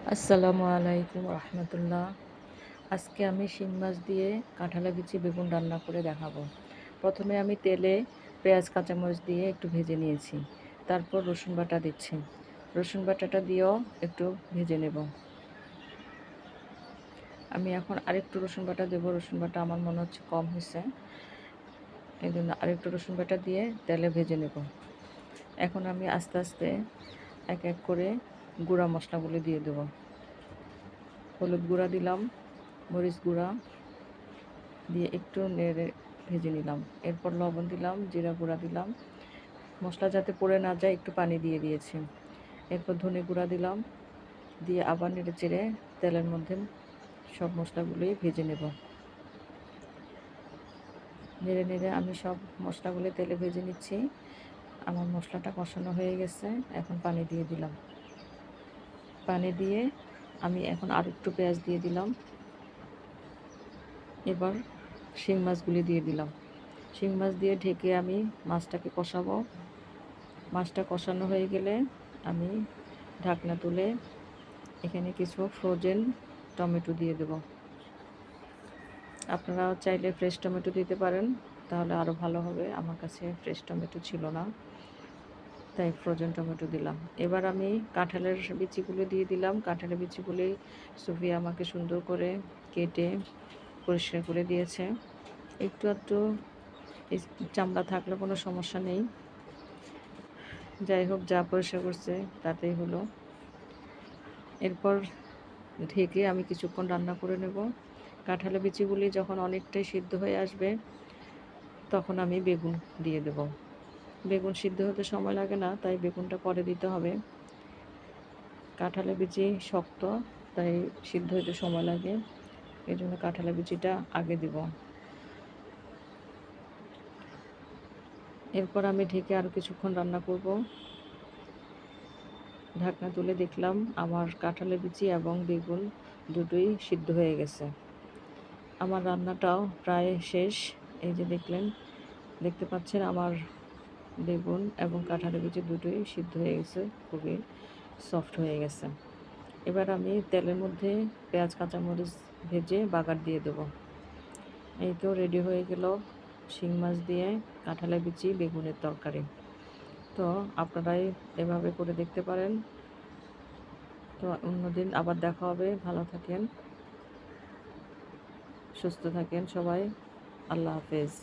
আসসালামু আলাইকুম রহমতুল্লাহ। আজকে আমি শিং মাছ দিয়ে কাঁঠালে বিচি বেগুন রান্না করে দেখাবো। প্রথমে আমি তেলে পেঁয়াজ কাঁচামরিচ দিয়ে একটু ভেজে নিয়েছি, তারপর রসুন বাটা দিচ্ছি। রসুন বাটাটা দিয়েও একটু ভেজে নেব। আমি এখন আরেকটু রসুন বাটা দেবো, রসুন বাটা আমার মনে হচ্ছে কম হয়েছে, এই জন্য আরেকটু রসুন বাটা দিয়ে তেলে ভেজে নেব। এখন আমি আস্তে আস্তে এক এক করে গুঁড়া মশলাগুলো দিয়ে দেবো। হলুদ গুঁড়া দিলাম, মরিচ গুঁড়া দিয়ে একটু নেড়ে ভেজে নিলাম। এরপর লবণ দিলাম, জিরা গুঁড়া দিলাম, মশলা যাতে পড়ে না যায় একটু পানি দিয়ে দিয়েছি। এরপর ধনে গুঁড়া দিলাম, দিয়ে আবার নেড়ে চেড়ে তেলের মধ্যে সব মশলাগুলোই ভেজে নেব। নেড়ে নেড়ে আমি সব মশলাগুলো তেলে ভেজে নিচ্ছি। আমার মশলাটা কষানো হয়ে গেছে, এখন পানি দিয়ে দিলাম। পানি দিয়ে আমি এখন আর একটু পেঁয়াজ দিয়ে দিলাম। এবার শিং মাছগুলি দিয়ে দিলাম। শিং মাছ দিয়ে ঢেকে আমি মাছটাকে কষাবো। মাছটা কষানো হয়ে গেলে আমি ঢাকনা তুলে এখানে কিছু ফ্রোজেন টমেটো দিয়ে দেব। আপনারা চাইলে ফ্রেশ টমেটো দিতে পারেন, তাহলে আরও ভালো হবে। আমার কাছে ফ্রেশ টমেটো ছিল না, তাই ফ্রোজেন টমেটো দিলাম। এবার আমি কাঁঠালের বিচিগুলো দিয়ে দিলাম। কাঁঠালের বিচিগুলি সুফিয়া আমাকে সুন্দর করে কেটে পরিষ্কার করে দিয়েছে। একটু একটু চামড়া থাকলে কোনো সমস্যা নেই, যাই হোক যা পরিষ্কার করছে তাতেই হলো। এরপর ঢেকে আমি কিছুক্ষণ রান্না করে নেব। কাঁঠালের বিচিগুলি যখন অনেকটাই সিদ্ধ হয়ে আসবে তখন আমি বেগুন দিয়ে দেব। বেগুন সিদ্ধ হতে সময় লাগে না, তাই বেগুনটা পরে দিতে হবে। কাঁঠালের বিচি শক্ত, তাই সিদ্ধ হতে সময় লাগে, এই জন্য কাঁঠালের বিচিটা আগে দিব। এরপর আমি ঢেকে আরও কিছুক্ষণ রান্না করব। ঢাকনা তুলে দেখলাম আমার কাঁঠালের বিচি এবং বেগুন দুটোই সিদ্ধ হয়ে গেছে। আমার রান্নাটাও প্রায় শেষ। এই যে দেখতে পাচ্ছেন আমার বেগুন এবং কাঁঠালের বিচি দুটোই সিদ্ধ হয়ে গেছে, খুবই সফট হয়ে গেছে। এবার আমি তেলের মধ্যে পেঁয়াজ কাঁচামরিচ ভেজে বাগার দিয়ে দেবো। এই তো রেডি হয়ে গেল শিং মাছ দিয়ে কাঁঠালের বিচি বেগুনের তরকারি। তো আপনারাই এভাবে করে দেখতে পারেন। তো অন্যদিন আবার দেখা হবে। ভালো থাকেন, সুস্থ থাকেন সবাই। আল্লাহ হাফেজ।